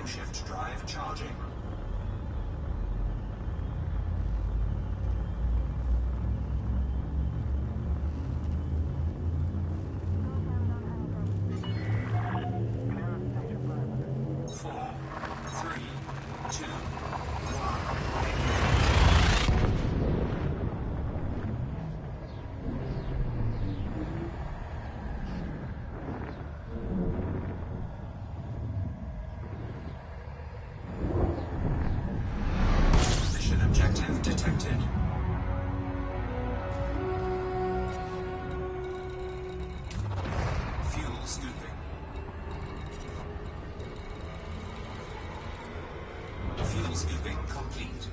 frameshift drive charging. Objective detected. Fuel scooping. Fuel scooping complete.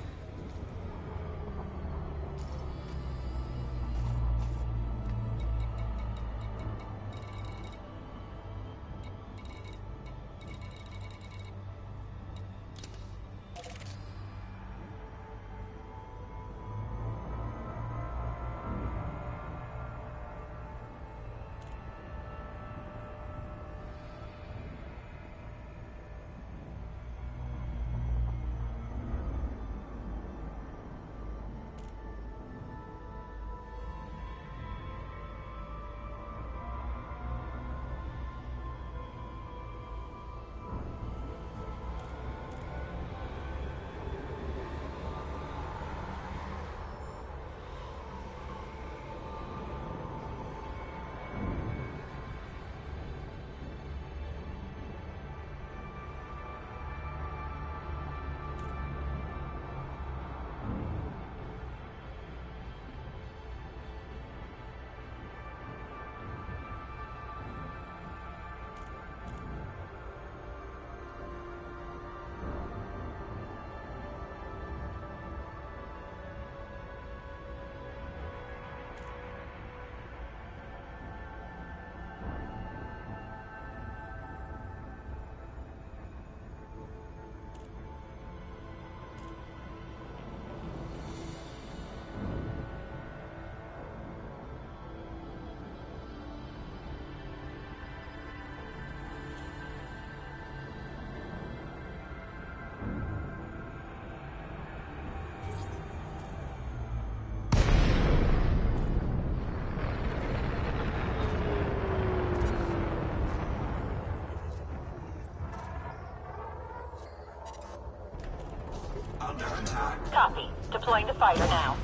Under attack. Copy. Deploying the fighter now.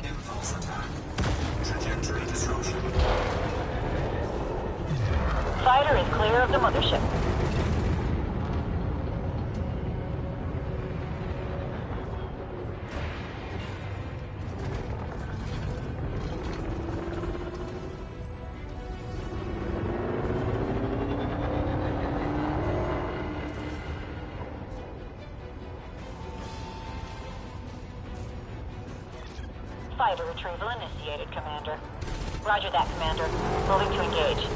Impulse attack. Trajectory disruption. Fighter is clear of the mothership. Fighter retrieval initiated, Commander. Roger that, Commander. Moving to engage.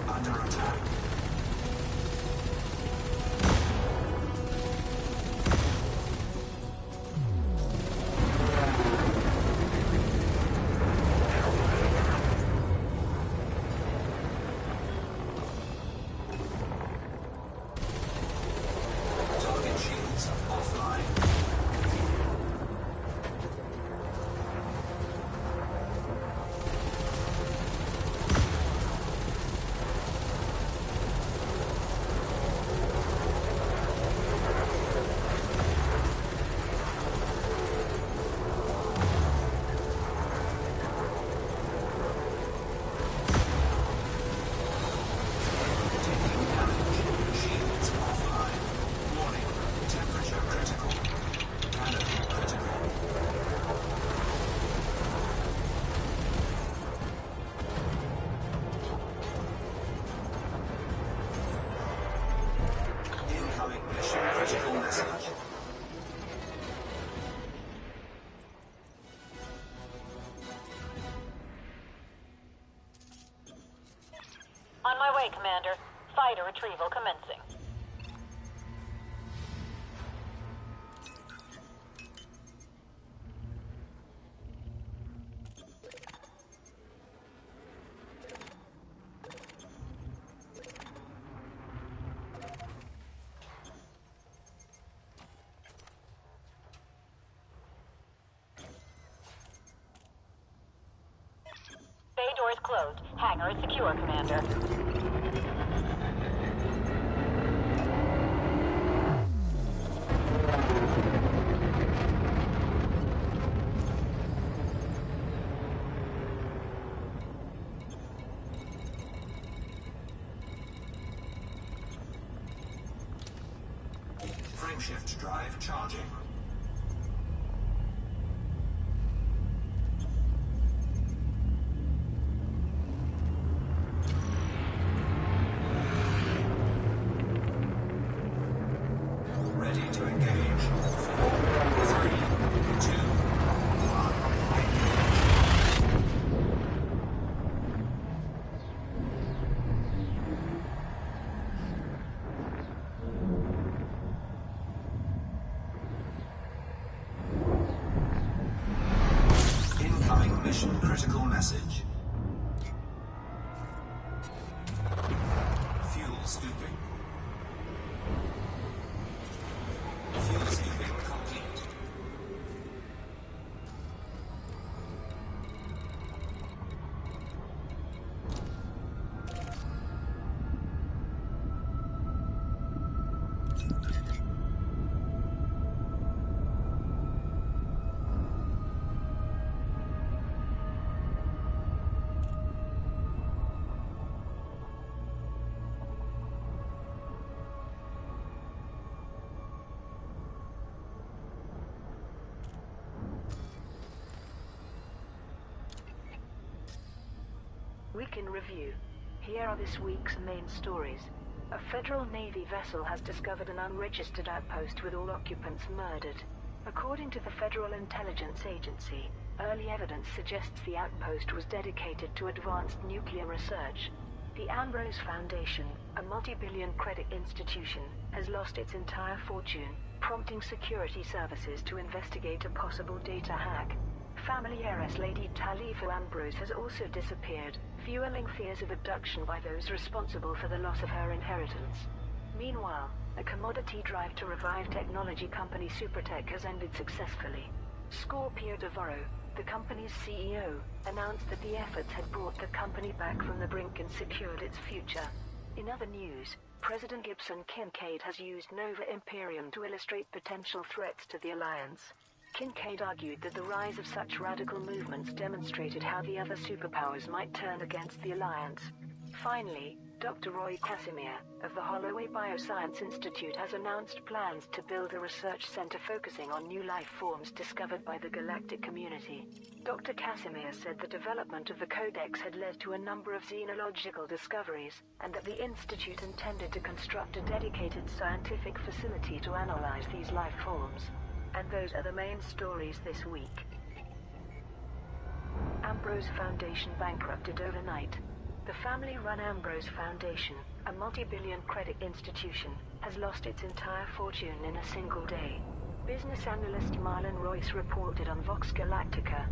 Under attack. Target shields offline. Underway, Commander. Fighter retrieval commencing. Bay doors closed. Hangar is secure, Commander. Frameshift drive charging. Ready to engage. 4, 3, 2, 1, engage. Incoming mission critical message. Fuel scooping. Fuel scooping complete. Week in review. Here are this week's main stories. A Federal Navy vessel has discovered an unregistered outpost with all occupants murdered. According to the Federal Intelligence Agency, early evidence suggests the outpost was dedicated to advanced nuclear research. The Ambrose Foundation, a multi-billion credit institution, has lost its entire fortune, prompting security services to investigate a possible data hack. Family heiress Lady Talifa Ambrose has also disappeared, fueling fears of abduction by those responsible for the loss of her inheritance. Meanwhile, a commodity drive to revive technology company Supertech has ended successfully. Scorpio Devorro, the company's CEO, announced that the efforts had brought the company back from the brink and secured its future. In other news, President Gibson Kincaid has used Nova Imperium to illustrate potential threats to the Alliance. Kincaid argued that the rise of such radical movements demonstrated how the other superpowers might turn against the Alliance. Finally, Dr. Roy Casimir, of the Holloway Bioscience Institute, has announced plans to build a research center focusing on new life forms discovered by the galactic community. Dr. Casimir said the development of the Codex had led to a number of xenological discoveries, and that the Institute intended to construct a dedicated scientific facility to analyze these life forms. And those are the main stories this week. Ambrose Foundation bankrupted overnight. The family-run Ambrose Foundation, a multi-billion credit institution, has lost its entire fortune in a single day. Business analyst Marlon Royce reported on Vox Galactica.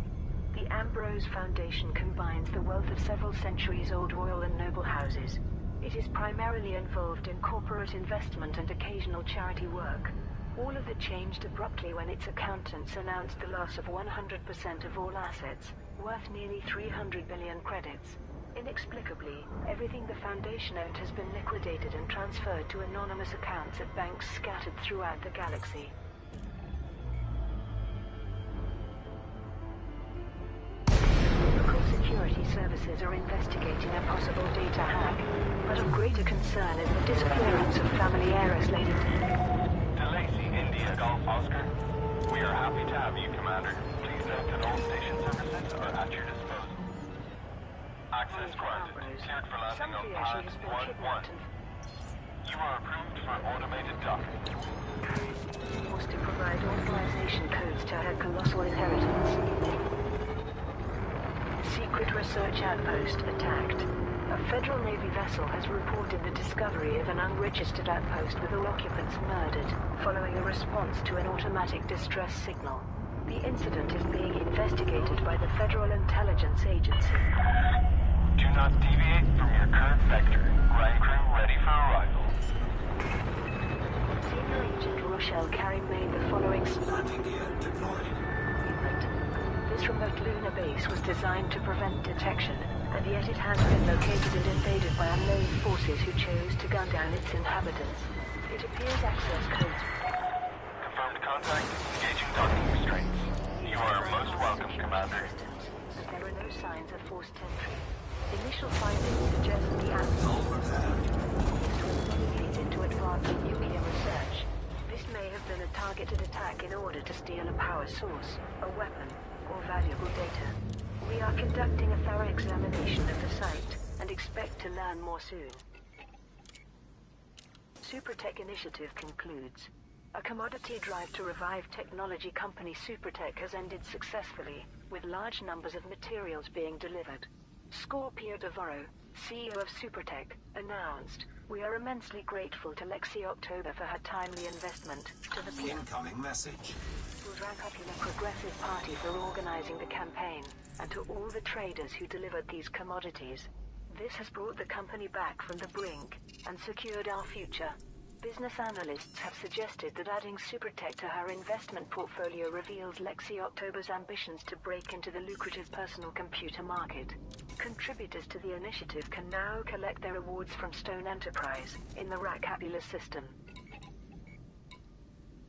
The Ambrose Foundation combines the wealth of several centuries-old royal and noble houses. It is primarily involved in corporate investment and occasional charity work. All of it changed abruptly when its accountants announced the loss of 100% of all assets, worth nearly 300 billion credits. Inexplicably, everything the Foundation owned has been liquidated and transferred to anonymous accounts at banks scattered throughout the galaxy. Local security services are investigating a possible data hack, but of greater concern is the disappearance of family heiress Lady DeLacy, India Golf Oscar. We are happy to have you, Commander. Please note that all station services are at your disposal. Access granted. Cleared for landing on pad 1-1. You are approved for automated docking. was to provide authorization codes to her colossal inheritance. Secret research outpost attacked. A Federal Navy vessel has reported the discovery of an unregistered outpost with all occupants murdered, following a response to an automatic distress signal. The incident is being investigated by the Federal Intelligence Agency. Do not deviate from your current vector. Ground crew ready for arrival. Senior Agent Rochelle Carey made the following Landing gear deployed. statement. This remote lunar base was designed to prevent detection, and yet it has been located and invaded by unknown forces who chose to gun down its inhabitants. It appears access codes. Confirmed contact. Engaging docking restraints. You are most welcome, Commander. But there are no signs of forced entry. Initial findings suggest the atmosphere Hull repaired. was lead into advanced nuclear research. This may have been a targeted attack in order to steal a power source, a weapon, or valuable data. We are conducting a thorough examination of the site and expect to learn more soon. Supertech Initiative concludes. A commodity drive to revive technology company Supertech has ended successfully, with large numbers of materials being delivered. Scorpio Devorro, CEO of Supertech, announced, "We are immensely grateful to Lexi October for her timely investment, to the people Incoming message. of the Popular Progressive Party for organizing the campaign, and to all the traders who delivered these commodities. This has brought the company back from the brink and secured our future." Business analysts have suggested that adding Supertech to her investment portfolio reveals Lexi October's ambitions to break into the lucrative personal computer market. Contributors to the initiative can now collect their rewards from Stone Enterprise in the Rackapula system.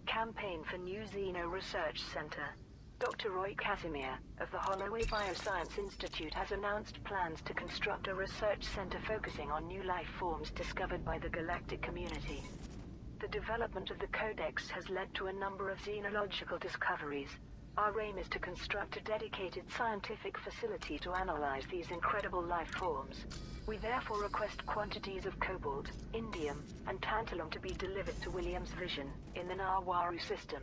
Campaign for New Xeno Research Center. Dr. Roy Casimir of the Holloway Bioscience Institute has announced plans to construct a research center focusing on new life forms discovered by the galactic community. The development of the Codex has led to a number of xenological discoveries. Our aim is to construct a dedicated scientific facility to analyze these incredible life forms. We therefore request quantities of cobalt, indium, and tantalum to be delivered to Williams Vision in the Nawaru system.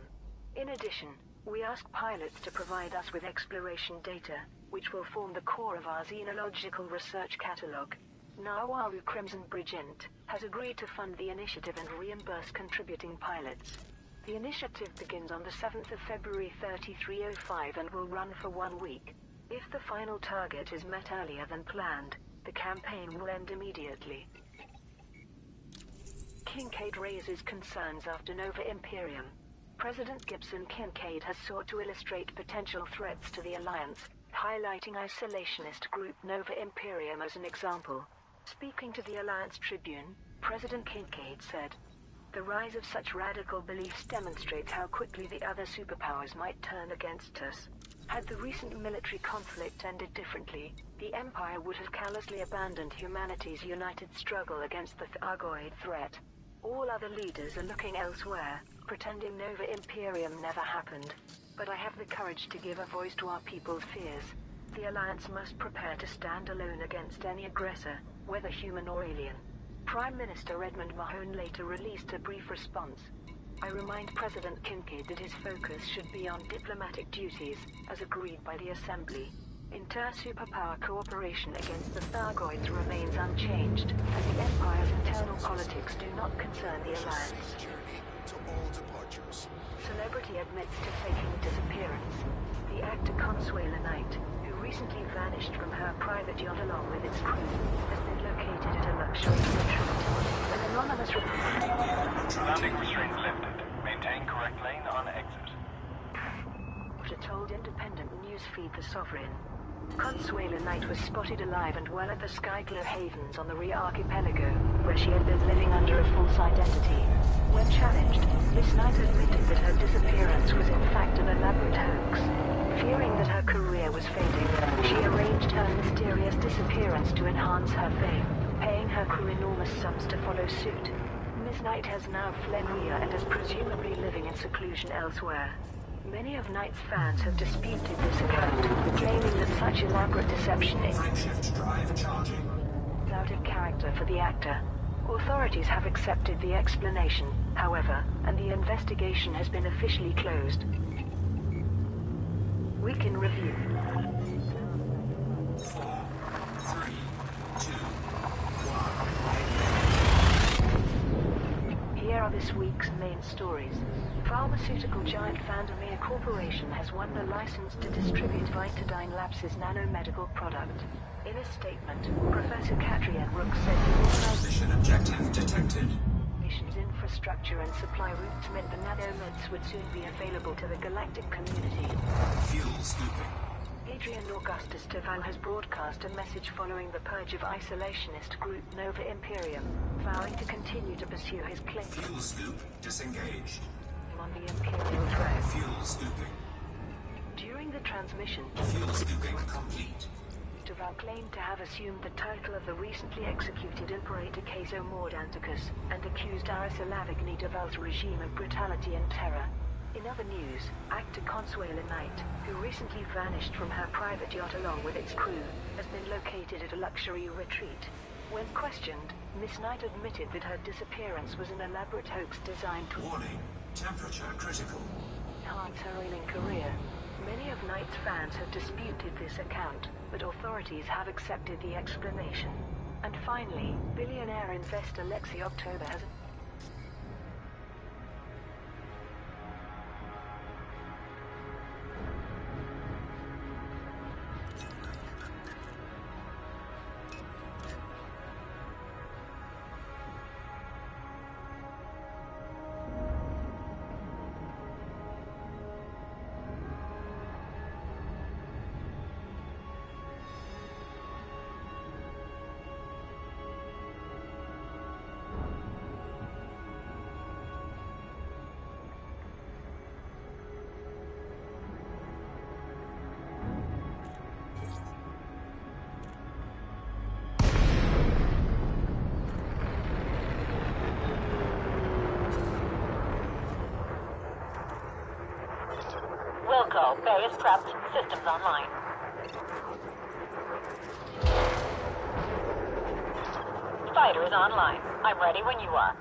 In addition, we ask pilots to provide us with exploration data, which will form the core of our xenological research catalog. Nawaru Crimson Bridge Int has agreed to fund the initiative and reimburse contributing pilots. The initiative begins on the 7th of February 3305 and will run for 1 week. If the final target is met earlier than planned, the campaign will end immediately. Kincaid raises concerns after Nova Imperium. President Gibson Kincaid has sought to illustrate potential threats to the Alliance, highlighting isolationist group Nova Imperium as an example. Speaking to the Alliance Tribune, President Kincaid said, "The rise of such radical beliefs demonstrates how quickly the other superpowers might turn against us. Had the recent military conflict ended differently, the Empire would have callously abandoned humanity's united struggle against the Thargoid threat. All other leaders are looking elsewhere, pretending Nova Imperium never happened. But I have the courage to give a voice to our people's fears. The Alliance must prepare to stand alone against any aggressor, whether human or alien." Prime Minister Edmund Mahone later released a brief response. "I remind President Kincaid that his focus should be on diplomatic duties, as agreed by the Assembly. Inter-superpower cooperation against the Thargoids remains unchanged, as the Empire's internal politics do not concern the Alliance." Journey to all departures. Celebrity admits to faking disappearance. The actor Consuela Knight, who recently vanished from her private yacht along with its crew, has been located at a luxury retreat. An anonymous Landing restraints lifted. Maintain correct lane on exit. reporter told independent news feed The Sovereign. Consuela Knight was spotted alive and well at the Skyglow Havens on the Ria Archipelago, where she had been living under a false identity. When challenged, Miss Knight admitted that her disappearance was in fact an elaborate hoax. Fearing that her career was fading, she arranged her mysterious disappearance to enhance her fame, paying her crew enormous sums to follow suit. Miss Knight has now fled Ria and is presumably living in seclusion elsewhere. Many of Knight's fans have disputed this account, claiming that such elaborate deception is Frameshift drive charging. out of character for the actor. Authorities have accepted the explanation, however, and the investigation has been officially closed. We can review. 4, 3, 2, this week's main stories. Pharmaceutical giant Vandermeer Corporation has won the license to distribute Vitadine Labs' nanomedical product. In a statement, Professor Catrian Rook said the organization Mission objective detected. nation's infrastructure and supply routes meant the nanomeds would soon be available to the galactic community. Fuel scooping. Adrian Augustus Taval has broadcast a message following the purge of isolationist group Nova Imperium, vowing to continue to pursue his claim Fuel scoop disengaged. on the Imperial track. Fuel scooping. During the transmission, Fuel scooping complete. Taval claimed to have assumed the title of the recently executed Imperator Caeso Mordanticus and accused Arisalavic Taval's regime of brutality and terror. In other news, actor Consuela Knight, who recently vanished from her private yacht along with its crew, has been located at a luxury retreat. When questioned, Miss Knight admitted that her disappearance was an elaborate hoax designed to Warning. Temperature critical. enhance her reigning career. Many of Knight's fans have disputed this account, but authorities have accepted the explanation. And finally, billionaire investor Lexi October has Wilco, Bay is prepped. Systems online. Fighter is online. I'm ready when you are.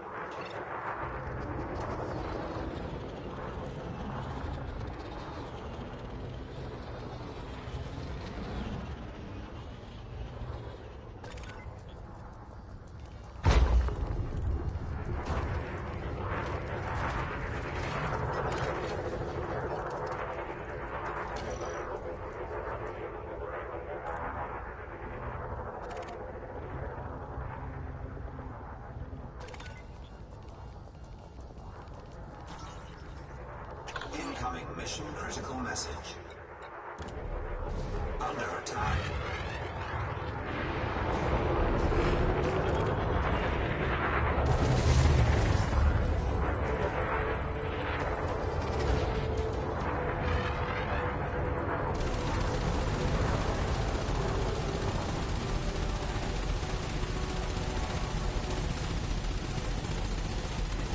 Incoming mission critical message. Under attack.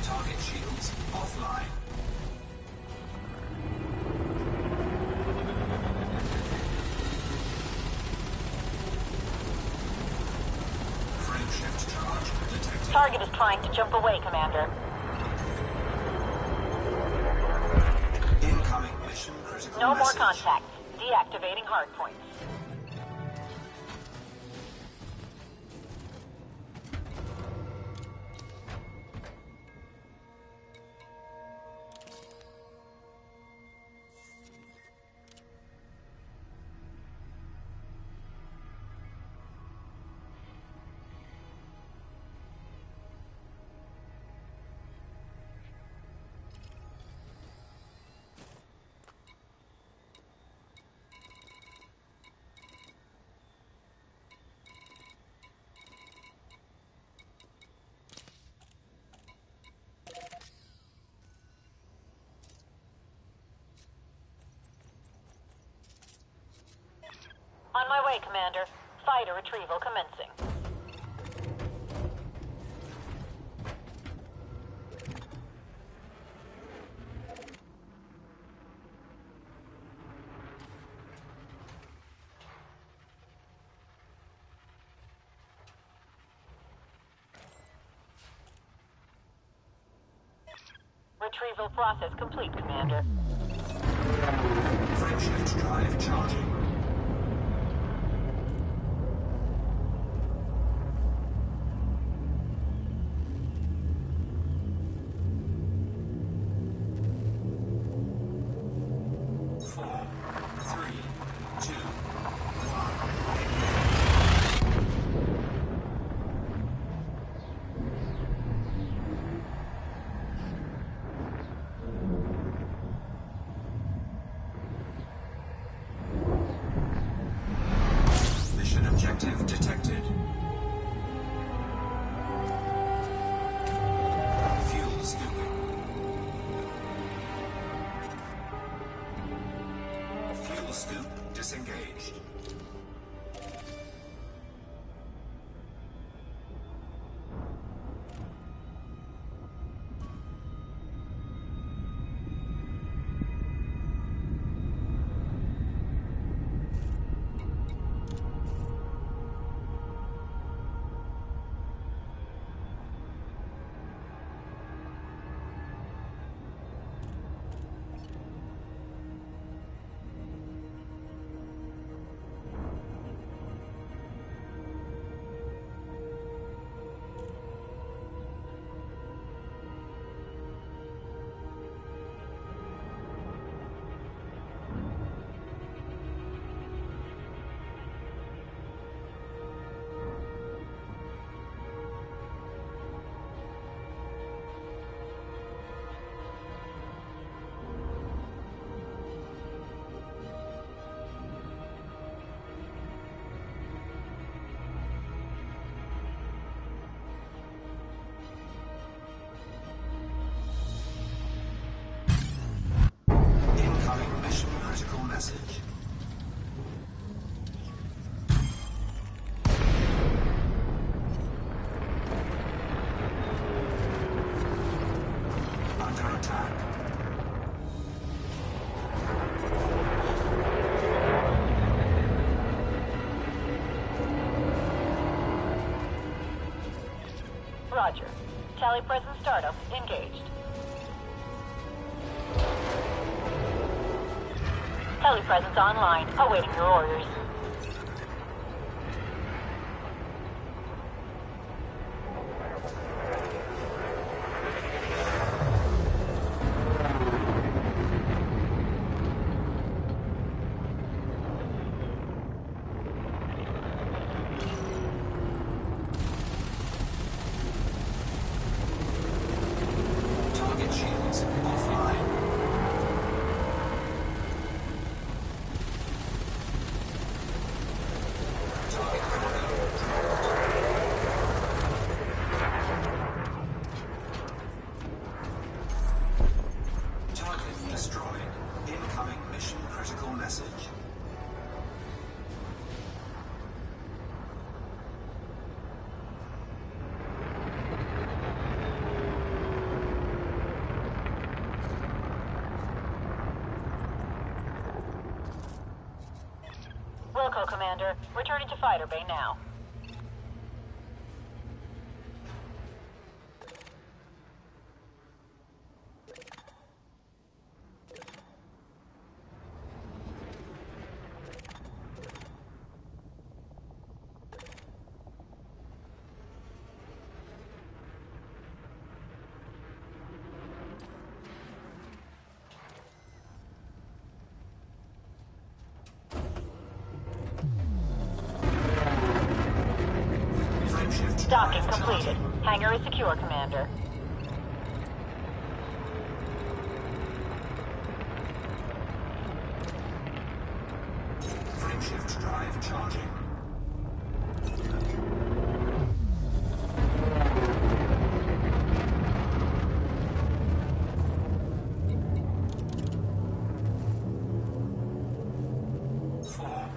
Target shields offline. Frame shift charge detected. Target is trying to jump away, Commander. Incoming mission critical No more message. contact. Deactivating hardpoints. On my way, Commander. Fighter retrieval commencing. Retrieval process complete, Commander. Frame shift drive charging. Roger. Telepresence startup engaged. Telepresence online, awaiting your orders. Target shields offline. Target cargo dropped. Target destroyed. Incoming mission critical message. Wilco, Commander. Returning to Fighter Bay now. Frameshift Docking drive completed. charging. Hangar is secure, Commander. Frameshift drive charging. Four,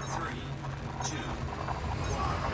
three, two, one.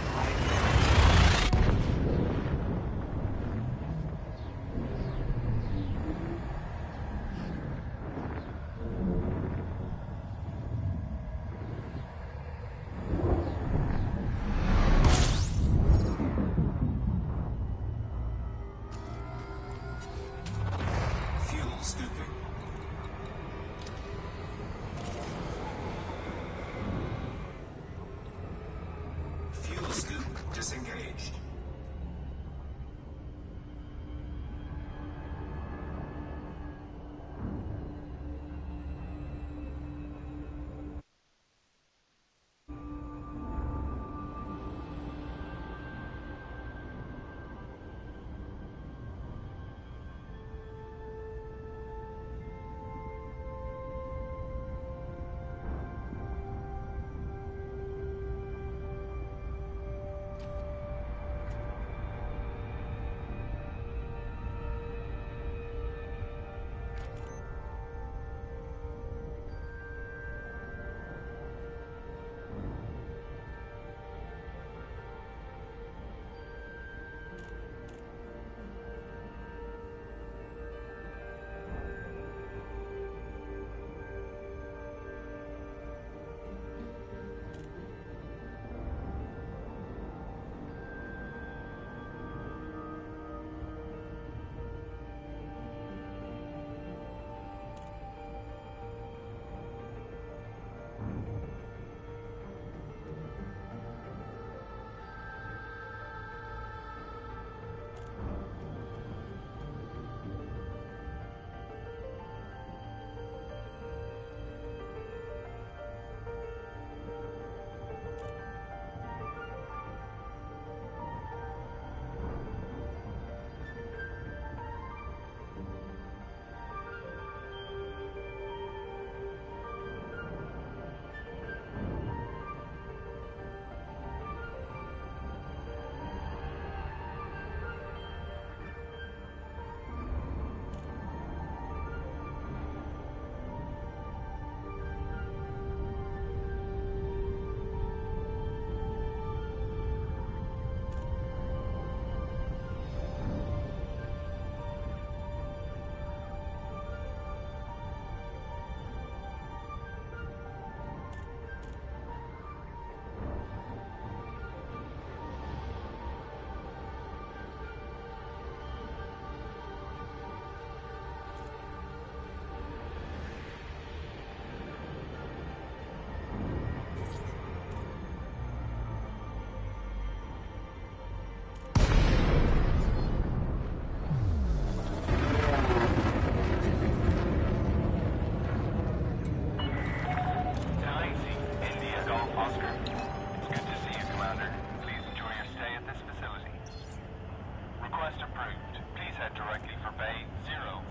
Request approved. Please head directly for Bay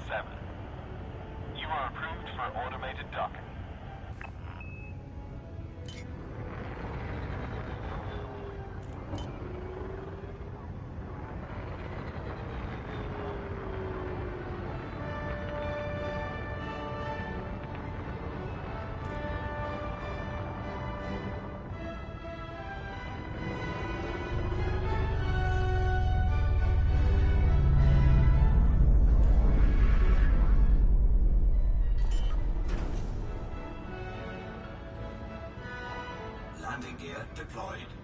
07. You are approved for automated docking. Landing gear deployed.